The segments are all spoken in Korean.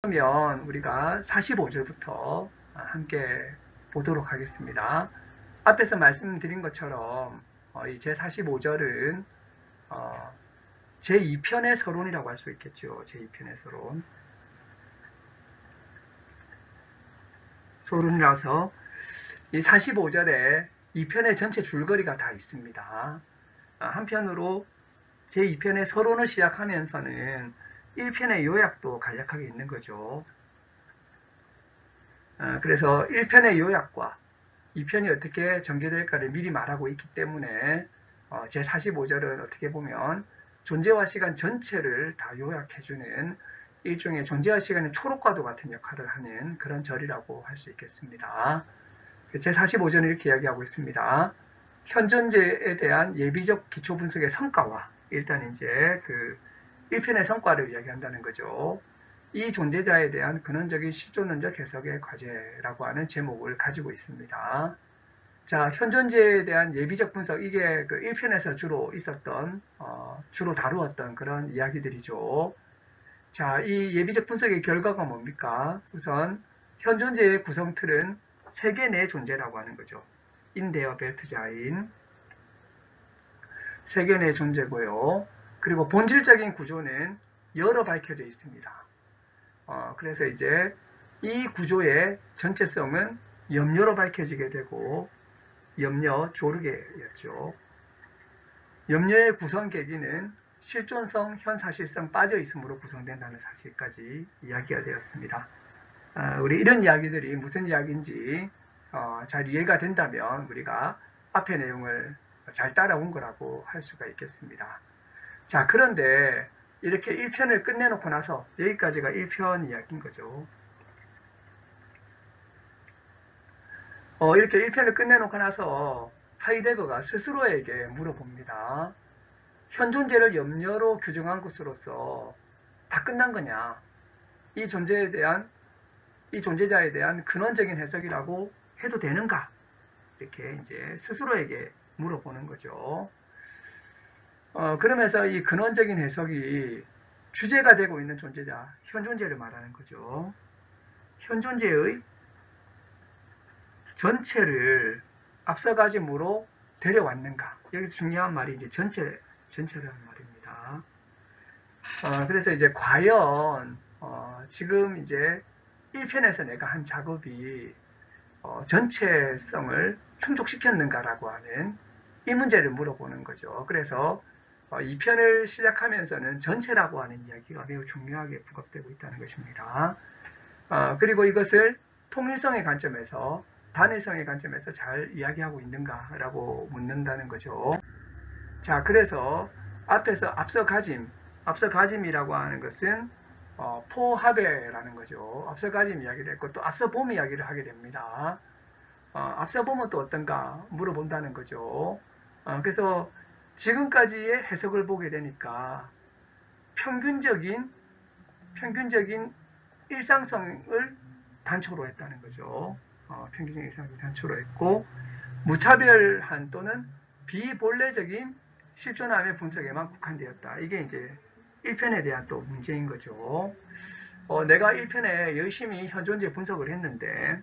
그러면 우리가 45절부터 함께 보도록 하겠습니다. 앞에서 말씀드린 것처럼 이 제45절은 제2편의 서론이라고 할 수 있겠죠. 제2편의 서론. 서론이라서 이 45절에 2편의 전체 줄거리가 다 있습니다. 한편으로 제2편의 서론을 시작하면서는 1편의 요약도 간략하게 있는 거죠. 그래서 1편의 요약과 2편이 어떻게 전개될까를 미리 말하고 있기 때문에 제45절은 어떻게 보면 존재와 시간 전체를 다 요약해주는 일종의 존재와 시간의 초록과도 같은 역할을 하는 그런 절이라고 할 수 있겠습니다. 제45절은 이렇게 이야기하고 있습니다. 현존재에 대한 예비적 기초분석의 성과와 일단 이제 그 1편의 성과를 이야기한다는 거죠. 이 존재자에 대한 근원적인 실존론적 해석의 과제라고 하는 제목을 가지고 있습니다. 자, 현존재에 대한 예비적 분석, 이게 그 1편에서 주로 있었던, 주로 다루었던 그런 이야기들이죠. 자, 이 예비적 분석의 결과가 뭡니까? 우선, 현존재의 구성틀은 세계 내 존재라고 하는 거죠. 인데어 벨트자인 세계 내 존재고요. 그리고 본질적인 구조는 여러 밝혀져 있습니다. 그래서 이제 이 구조의 전체성은 염려로 밝혀지게 되고 염려 조르게였죠. 염려의 구성 계기는 실존성, 현사실성 빠져 있음으로 구성된다는 사실까지 이야기가 되었습니다. 우리 이런 이야기들이 무슨 이야기인지 잘 이해가 된다면 우리가 앞의 내용을 잘 따라온 거라고 할 수가 있겠습니다. 자, 그런데 이렇게 1편을 끝내놓고 나서 여기까지가 1편 이야기인 거죠. 이렇게 1편을 끝내놓고 나서 하이데거가 스스로에게 물어봅니다. 현존재를 염려로 규정한 것으로서 다 끝난 거냐? 이 존재자에 대한 근원적인 해석이라고 해도 되는가? 이렇게 이제 스스로에게 물어보는 거죠. 그러면서 이 근원적인 해석이 주제가 되고 있는 존재자, 현존재를 말하는 거죠. 현존재의 전체를 앞서가짐으로 데려왔는가? 여기서 중요한 말이 이제 전체라는 말입니다. 그래서 이제 과연 지금 이제 1편에서 내가 한 작업이 전체성을 충족시켰는가라고 하는 이 문제를 물어보는 거죠. 그래서 2편을 시작하면서는 전체라고 하는 이야기가 매우 중요하게 부각되고 있다는 것입니다. 그리고 이것을 통일성의 관점에서 단일성의 관점에서 잘 이야기하고 있는가라고 묻는다는 거죠. 자, 그래서 앞에서 앞서가짐이라고 하는 것은 포하베라는 거죠. 앞서가짐 이야기를 했고 또 앞서봄 이야기를 하게 됩니다. 앞서봄은 또 어떤가 물어본다는 거죠. 그래서 지금까지의 해석을 보게 되니까 평균적인 일상성을 단초로 했다는 거죠. 평균적인 일상성을 단초로 했고 무차별한 또는 비본래적인 실존함의 분석에만 국한되었다. 이게 이제 1편에 대한 또 문제인 거죠. 내가 1편에 열심히 현존재 분석을 했는데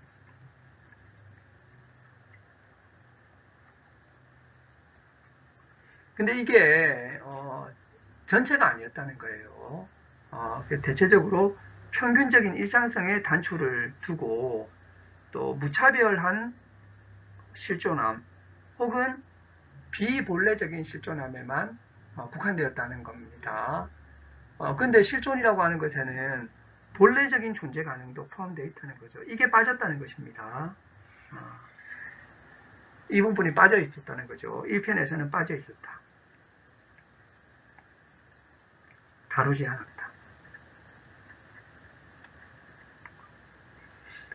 근데 이게 전체가 아니었다는 거예요. 대체적으로 평균적인 일상성의 단초를 두고 또 무차별한 실존함 혹은 비본래적인 실존함에만 국한되었다는 겁니다. 근데 실존이라고 하는 것에는 본래적인 존재 가능도 포함되어 있다는 거죠. 이게 빠졌다는 것입니다. 이 부분이 빠져 있었다는 거죠. 1편에서는 빠져 있었다. 다루지 않았다.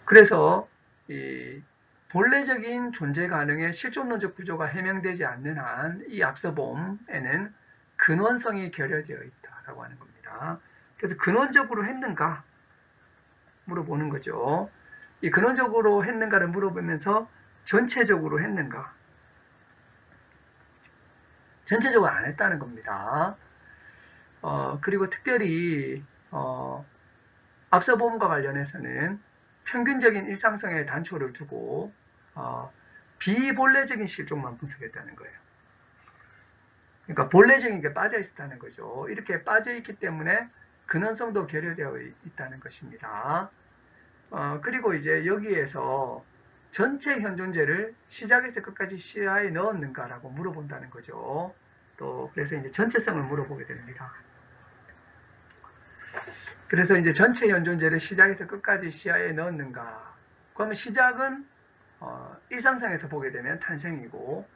그래서 이 본래적인 존재 가능의 실존론적 구조가 해명되지 않는 한 이 앞서봄에는 근원성이 결여되어 있다라고 하는 겁니다. 그래서 근원적으로 했는가 물어보는 거죠. 이 근원적으로 했는가를 물어보면서 전체적으로 했는가? 전체적으로 안 했다는 겁니다. 그리고 특별히 앞서 본과 관련해서는 평균적인 일상성의 단초를 두고 비본래적인 실종만 분석했다는 거예요. 그러니까 본래적인 게 빠져 있었다는 거죠. 이렇게 빠져 있기 때문에 근원성도 결여되어 있다는 것입니다. 그리고 이제 여기에서 전체 현존재를 시작에서 끝까지 시야에 넣었는가라고 물어본다는 거죠. 또 그래서 이제 전체성을 물어보게 됩니다. 그래서 이제 전체 현존재를 시작에서 끝까지 시야에 넣었는가? 그러면 시작은 일상성에서 보게 되면 탄생이고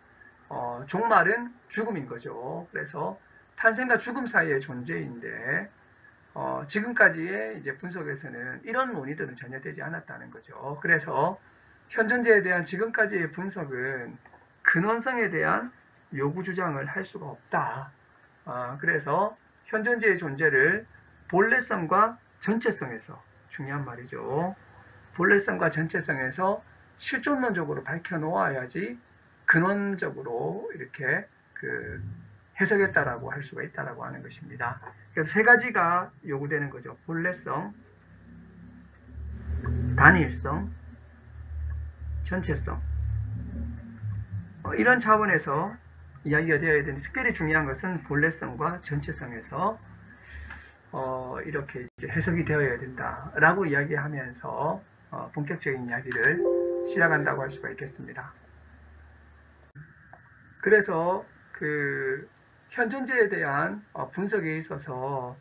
종말은 죽음인 거죠. 그래서 탄생과 죽음 사이의 존재인데 지금까지의 이제 분석에서는 이런 논의들은 전혀 되지 않았다는 거죠. 그래서 현존재에 대한 지금까지의 분석은 근원성에 대한 요구 주장을 할 수가 없다. 그래서 현존재의 존재를 본래성과 전체성에서, 중요한 말이죠. 본래성과 전체성에서 실존론적으로 밝혀놓아야지 근원적으로 이렇게 해석했다라고 할 수가 있다라고 하는 것입니다. 그래서 세 가지가 요구되는 거죠. 본래성, 단일성, 전체성. 이런 차원에서 이야기가 되어야 되는데 특별히 중요한 것은 본래성과 전체성에서 이렇게 이제 해석이 되어야 된다라고 이야기하면서 본격적인 이야기를 시작한다고 할 수가 있겠습니다. 그래서 현존재에 대한 분석에 있어서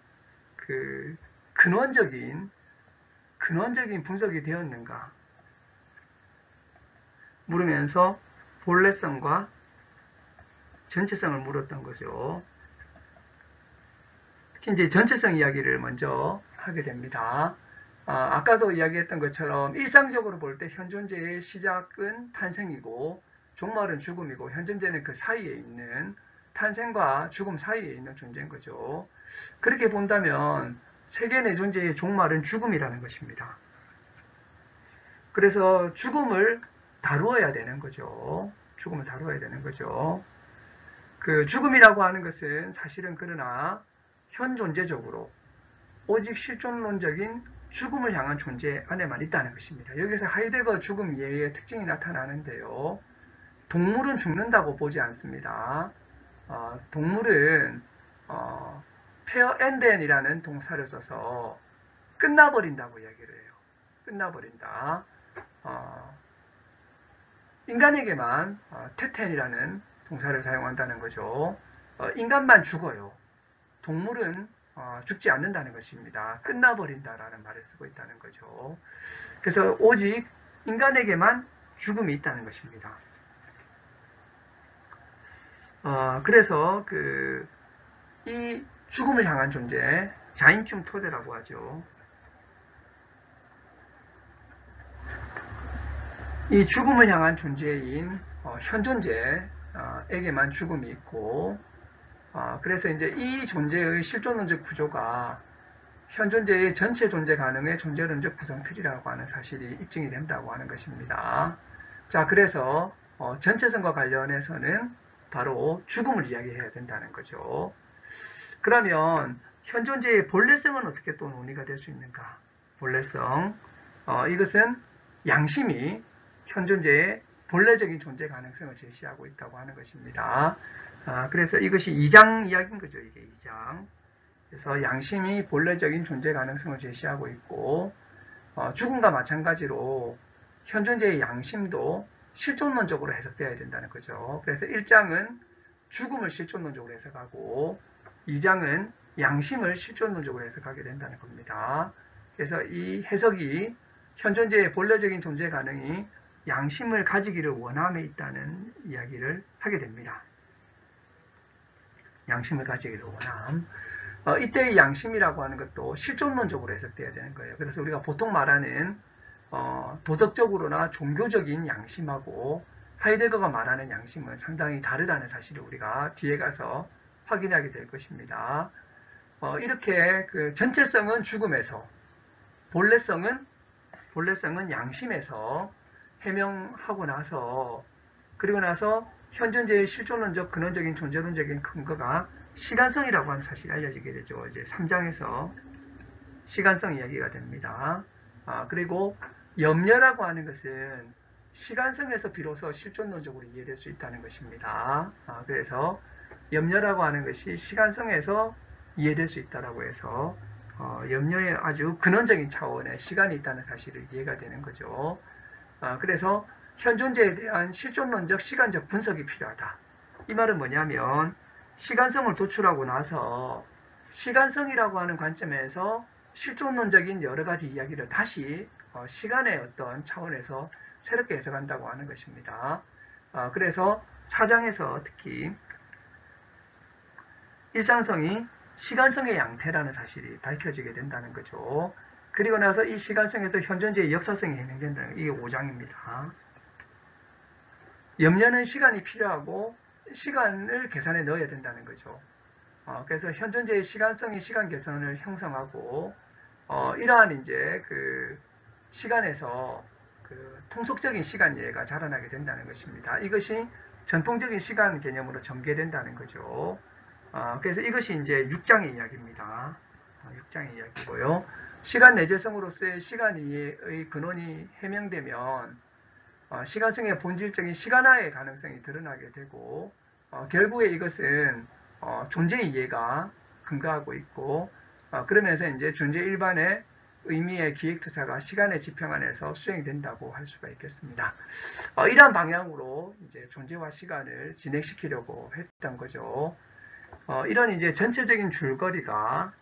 근원적인 분석이 되었는가 물으면서 본래성과 전체성을 물었던 거죠. 특히 이제 전체성 이야기를 먼저 하게 됩니다. 아까도 이야기했던 것처럼 일상적으로 볼 때 현존재의 시작은 탄생이고 종말은 죽음이고 현존재는 그 사이에 있는 탄생과 죽음 사이에 있는 존재인 거죠. 그렇게 본다면 세계 내존재의 종말은 죽음이라는 것입니다. 그래서 죽음을 다루어야 되는 거죠. 죽음을 다루어야 되는 거죠. 죽음이라고 하는 것은 사실은 그러나 현존재적으로 오직 실존론적인 죽음을 향한 존재 안에만 있다는 것입니다. 여기서 하이데거 죽음 이해의 특징이 나타나는데요. 동물은 죽는다고 보지 않습니다. 동물은 페어 엔덴이라는 동사를 써서 끝나버린다고 이야기를 해요. 끝나버린다. 인간에게만 테텐이라는 동사를 사용한다는 거죠. 인간만 죽어요. 동물은 죽지 않는다는 것입니다. 끝나버린다라는 말을 쓰고 있다는 거죠. 그래서 오직 인간에게만 죽음이 있다는 것입니다. 그래서 이 죽음을 향한 존재, 자인춤 토대라고 하죠. 이 죽음을 향한 존재인 현존재에게만 죽음이 있고, 그래서 이제 이 존재의 실존론적 구조가 현존재의 전체 존재 가능의 존재론적 구성틀이라고 하는 사실이 입증이 된다고 하는 것입니다. 자, 그래서 전체성과 관련해서는 바로 죽음을 이야기해야 된다는 거죠. 그러면 현존재의 본래성은 어떻게 또 논의가 될 수 있는가? 본래성. 이것은 양심이 현존재의 본래적인 존재 가능성을 제시하고 있다고 하는 것입니다. 그래서 이것이 2장 이야기인 거죠. 이게 2장. 그래서 양심이 본래적인 존재 가능성을 제시하고 있고 죽음과 마찬가지로 현존재의 양심도 실존론적으로 해석되어야 된다는 거죠. 그래서 1장은 죽음을 실존론적으로 해석하고 2장은 양심을 실존론적으로 해석하게 된다는 겁니다. 그래서 이 해석이 현존재의 본래적인 존재 가능이 양심을 가지기를 원함에 있다는 이야기를 하게 됩니다. 양심을 가지기를 원함. 이때의 양심이라고 하는 것도 실존론적으로 해석되어야 되는 거예요. 그래서 우리가 보통 말하는 도덕적으로나 종교적인 양심하고 하이데거가 말하는 양심은 상당히 다르다는 사실을 우리가 뒤에 가서 확인하게 될 것입니다. 이렇게 전체성은 죽음에서, 본래성은 양심에서 해명하고 나서, 그리고 나서 현존재의 실존론적 근원적인 존재론적인 근거가 시간성이라고 하는 사실이 알려지게 되죠. 이제 3장에서 시간성 이야기가 됩니다. 그리고 염려라고 하는 것은 시간성에서 비로소 실존론적으로 이해될 수 있다는 것입니다. 그래서 염려라고 하는 것이 시간성에서 이해될 수 있다라고 해서 염려의 아주 근원적인 차원의 시간이 있다는 사실을 이해가 되는 거죠. 그래서 현존재에 대한 실존론적 시간적 분석이 필요하다. 이 말은 뭐냐면 시간성을 도출하고 나서 시간성이라고 하는 관점에서 실존론적인 여러 가지 이야기를 다시 시간의 어떤 차원에서 새롭게 해석한다고 하는 것입니다. 그래서 4장에서 특히 일상성이 시간성의 양태라는 사실이 밝혀지게 된다는 거죠. 그리고 나서 이 시간성에서 현존재의 역사성이 해명된다는 게 이게 5장입니다. 염려는 시간이 필요하고 시간을 계산에 넣어야 된다는 거죠. 그래서 현존재의 시간성이 시간 계산을 형성하고 이러한 이제 그 시간에서 그 통속적인 시간 이해가 자라나게 된다는 것입니다. 이것이 전통적인 시간 개념으로 전개된다는 거죠. 그래서 이것이 이제 6장의 이야기입니다. 6장의 이야기고요. 시간 내재성으로서의 시간 이해의 근원이 해명되면 시간성의 본질적인 시간화의 가능성이 드러나게 되고 결국에 이것은 존재 이해가 근거하고 있고 그러면서 이제 존재 일반의 의미의 기획투사가 시간의 지평 안에서 수행이 된다고 할 수가 있겠습니다. 이러한 방향으로 이제 존재와 시간을 진행시키려고 했던 거죠. 이런 이제 전체적인 줄거리가